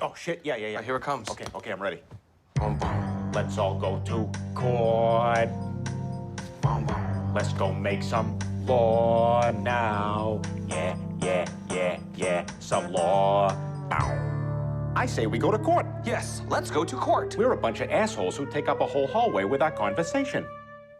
Oh, shit. Yeah. Here it comes. Okay, I'm ready. Boom, boom. Let's all go to court. Boom, boom. Let's go make some law now. Yeah. Some law. Ow. I say we go to court. Yes, let's go to court. We're a bunch of assholes who take up a whole hallway with our conversation.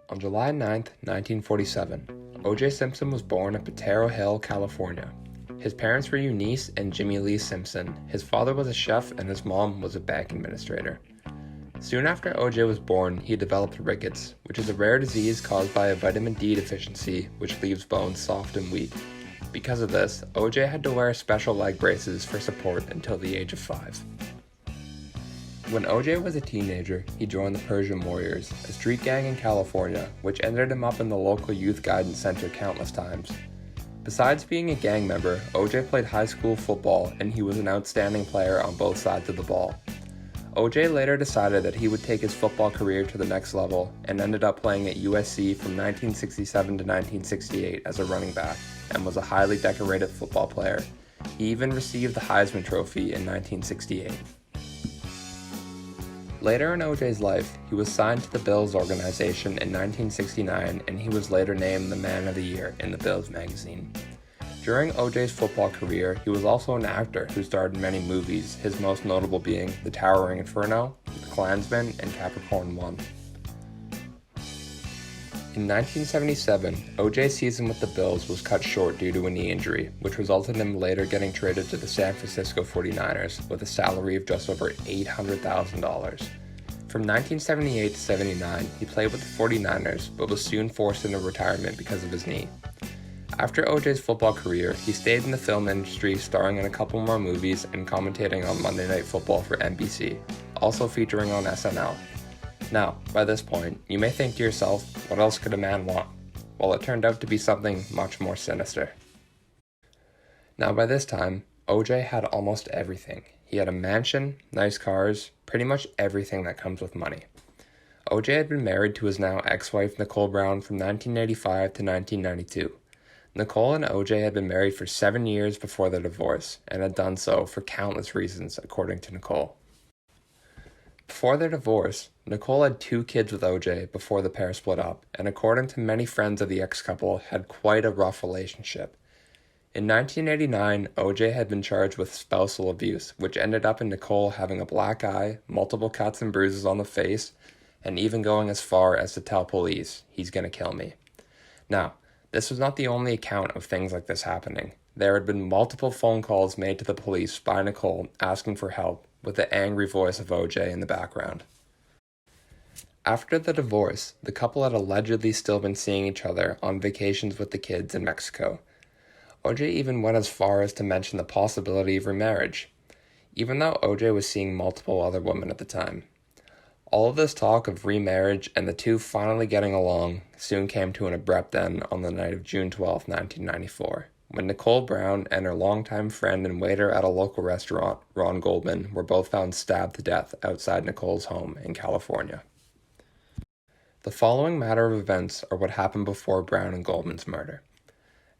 On July 9th, 1947, O.J. Simpson was born in Potrero Hill, California. His parents were Eunice and Jimmy Lee Simpson. His father was a chef and his mom was a bank administrator. Soon after O.J. was born, he developed rickets, which is a rare disease caused by a vitamin D deficiency, which leaves bones soft and weak. Because of this, O.J. had to wear special leg braces for support until the age of 5. When O.J. was a teenager, he joined the Persian Warriors, a street gang in California, which ended him up in the local youth guidance center countless times. Besides being a gang member, O.J. played high school football and he was an outstanding player on both sides of the ball. O.J. later decided that he would take his football career to the next level and ended up playing at USC from 1967 to 1968 as a running back and was a highly decorated football player. He even received the Heisman Trophy in 1968. Later in O.J.'s life, he was signed to the Bills organization in 1969 and he was later named the Man of the Year in the Bills magazine. During O.J.'s football career, he was also an actor who starred in many movies, his most notable being The Towering Inferno, The Klansman, and Capricorn 1. In 1977, O.J.'s season with the Bills was cut short due to a knee injury, which resulted in him later getting traded to the San Francisco 49ers with a salary of just over $800,000. From 1978 to 79, he played with the 49ers, but was soon forced into retirement because of his knee. After O.J.'s football career, he stayed in the film industry, starring in a couple more movies and commentating on Monday Night Football for NBC, also featuring on SNL. Now, by this point, you may think to yourself, what else could a man want? Well, it turned out to be something much more sinister. Now, by this time, O.J. had almost everything. He had a mansion, nice cars, pretty much everything that comes with money. O.J. had been married to his now ex-wife Nicole Brown from 1985 to 1992. Nicole and O.J. had been married for 7 years before their divorce, and had done so for countless reasons, according to Nicole. Before their divorce, Nicole had 2 kids with O.J. before the pair split up, and according to many friends of the ex-couple, had quite a rough relationship. In 1989, O.J. had been charged with spousal abuse, which ended up in Nicole having a black eye, multiple cuts and bruises on the face, and even going as far as to tell police, "He's gonna kill me." Now, this was not the only account of things like this happening. There had been multiple phone calls made to the police by Nicole asking for help, with the angry voice of O.J. in the background. After the divorce, the couple had allegedly still been seeing each other on vacations with the kids in Mexico. O.J. even went as far as to mention the possibility of remarriage, even though O.J. was seeing multiple other women at the time. All of this talk of remarriage and the two finally getting along soon came to an abrupt end on the night of June 12, 1994, when Nicole Brown and her longtime friend and waiter at a local restaurant, Ron Goldman, were both found stabbed to death outside Nicole's home in California. The following matter of events are what happened before Brown and Goldman's murder.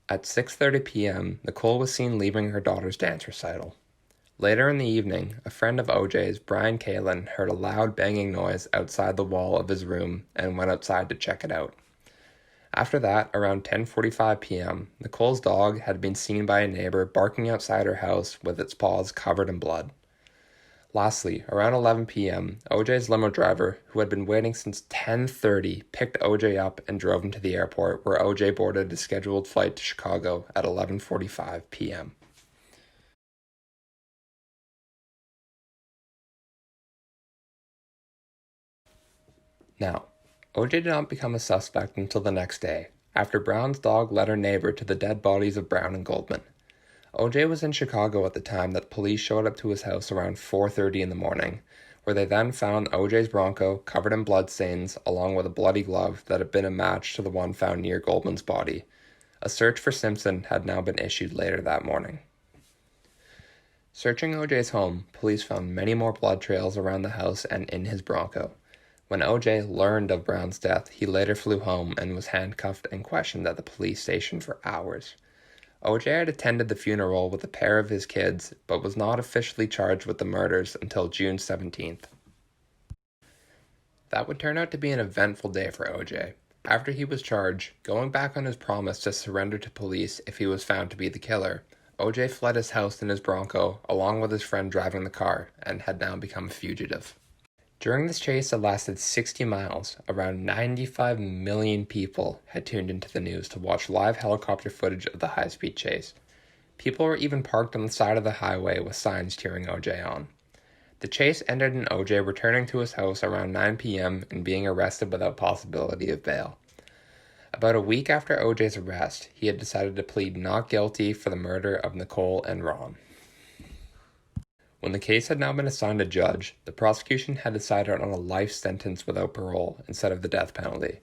At 6:30 p.m., Nicole was seen leaving her daughter's dance recital. Later in the evening, a friend of O.J.'s, Brian Kalin, heard a loud banging noise outside the wall of his room and went outside to check it out. After that, around 10:45 p.m., Nicole's dog had been seen by a neighbor barking outside her house with its paws covered in blood. Lastly, around 11 p.m., O.J.'s limo driver, who had been waiting since 10:30, picked O.J. up and drove him to the airport, where O.J. boarded a scheduled flight to Chicago at 11:45 p.m. Now, O.J. did not become a suspect until the next day, after Brown's dog led her neighbor to the dead bodies of Brown and Goldman. O.J. was in Chicago at the time that police showed up to his house around 4:30 in the morning, where they then found O.J.'s Bronco covered in bloodstains along with a bloody glove that had been a match to the one found near Goldman's body. A search for Simpson had now been issued later that morning. Searching O.J.'s home, police found many more blood trails around the house and in his Bronco. When O.J. learned of Brown's death, he later flew home and was handcuffed and questioned at the police station for hours. OJ had attended the funeral with a pair of his kids, but was not officially charged with the murders until June 17th. That would turn out to be an eventful day for OJ. After he was charged, going back on his promise to surrender to police if he was found to be the killer, OJ fled his house in his Bronco along with his friend driving the car and had now become a fugitive. During this chase that lasted 60 miles, around 95 million people had tuned into the news to watch live helicopter footage of the high-speed chase. People were even parked on the side of the highway with signs cheering OJ on. The chase ended in OJ returning to his house around 9 p.m. and being arrested without possibility of bail. About a week after OJ's arrest, he had decided to plead not guilty for the murder of Nicole and Ron. When the case had now been assigned a judge, the prosecution had decided on a life sentence without parole instead of the death penalty.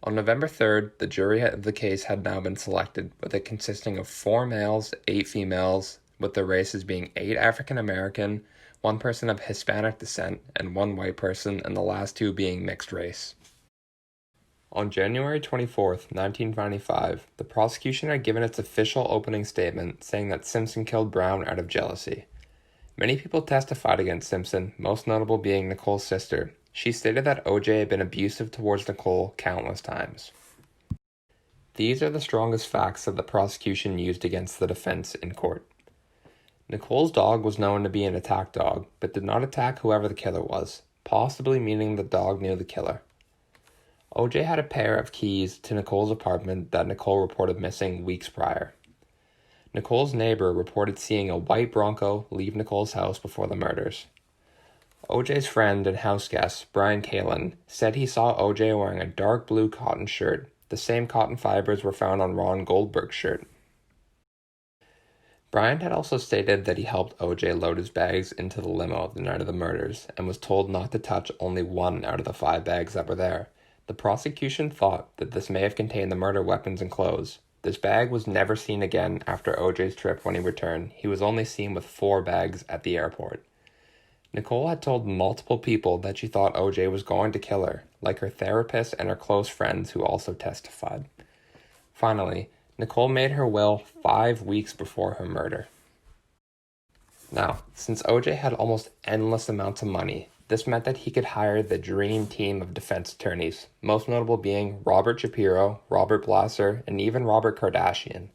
On November 3rd, the jury of the case had now been selected, with it consisting of 4 males, 8 females, with the races being 8 African American, 1 person of Hispanic descent, and 1 white person, and the last 2 being mixed race. On January 24th, 1995, the prosecution had given its official opening statement saying that Simpson killed Brown out of jealousy. Many people testified against Simpson, most notable being Nicole's sister. She stated that OJ had been abusive towards Nicole countless times. These are the strongest facts that the prosecution used against the defense in court. Nicole's dog was known to be an attack dog, but did not attack whoever the killer was, possibly meaning the dog knew the killer. OJ had a pair of keys to Nicole's apartment that Nicole reported missing weeks prior. Nicole's neighbor reported seeing a white Bronco leave Nicole's house before the murders. OJ's friend and house guest, Brian Kalin, said he saw OJ wearing a dark blue cotton shirt. The same cotton fibers were found on Ron Goldberg's shirt. Brian had also stated that he helped OJ load his bags into the limo the night of the murders and was told not to touch only 1 out of the 5 bags that were there. The prosecution thought that this may have contained the murder weapons and clothes. This bag was never seen again after OJ's trip when he returned. He was only seen with 4 bags at the airport. Nicole had told multiple people that she thought OJ was going to kill her, like her therapist and her close friends who also testified. Finally, Nicole made her will 5 weeks before her murder. Now, since OJ had almost endless amounts of money, this meant that he could hire the dream team of defense attorneys, most notable being Robert Shapiro, Robert Blasser, and even Robert Kardashian.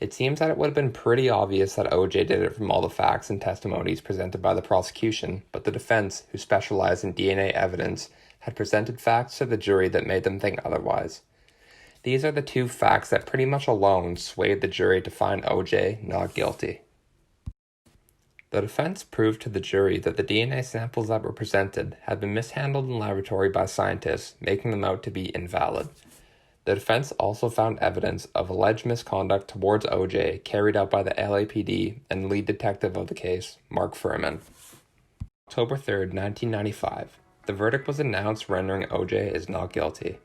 It seems that it would have been pretty obvious that OJ did it from all the facts and testimonies presented by the prosecution, but the defense, who specialized in DNA evidence, had presented facts to the jury that made them think otherwise. These are the 2 facts that pretty much alone swayed the jury to find OJ not guilty. The defense proved to the jury that the DNA samples that were presented had been mishandled in laboratory by scientists, making them out to be invalid. The defense also found evidence of alleged misconduct towards OJ carried out by the LAPD and lead detective of the case, Mark Furman. October 3rd, 1995, the verdict was announced rendering OJ is not guilty.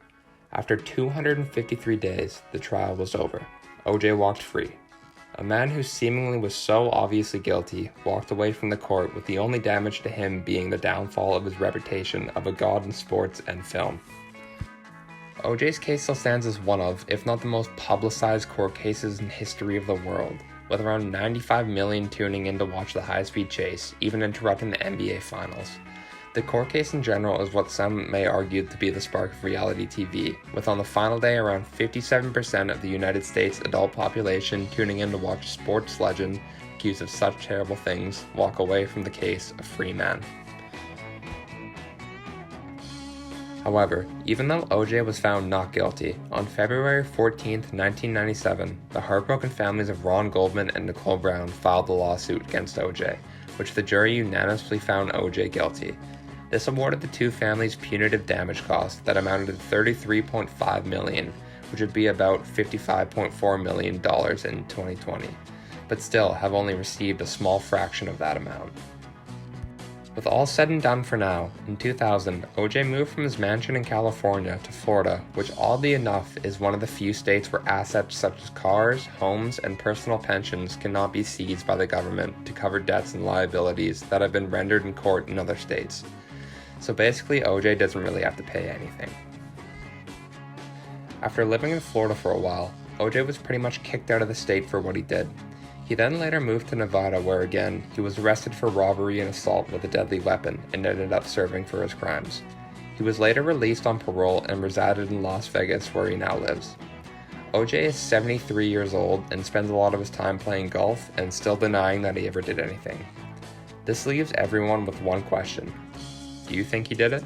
After 253 days, the trial was over. OJ walked free. A man who seemingly was so obviously guilty walked away from the court with the only damage to him being the downfall of his reputation of a god in sports and film. OJ's case still stands as one of, if not the most publicized court cases in history of the world, with around 95 million tuning in to watch the high-speed chase, even interrupting the NBA Finals. The court case in general is what some may argue to be the spark of reality TV, with on the final day around 57% of the United States adult population tuning in to watch a sports legend accused of such terrible things walk away from the case a free man. However, even though OJ was found not guilty, on February 14, 1997, the heartbroken families of Ron Goldman and Nicole Brown filed a lawsuit against OJ, which the jury unanimously found OJ guilty. This awarded the 2 families punitive damage costs that amounted to $33.5 million, which would be about $55.4 million in 2020, but still have only received a small fraction of that amount. With all said and done for now, in 2000, OJ moved from his mansion in California to Florida, which oddly enough is one of the few states where assets such as cars, homes, and personal pensions cannot be seized by the government to cover debts and liabilities that have been rendered in court in other states. So basically, OJ doesn't really have to pay anything. After living in Florida for a while, OJ was pretty much kicked out of the state for what he did. He then later moved to Nevada where again, he was arrested for robbery and assault with a deadly weapon and ended up serving for his crimes. He was later released on parole and resided in Las Vegas where he now lives. OJ is 73 years old and spends a lot of his time playing golf and still denying that he ever did anything. This leaves everyone with one question. Do you think he did it?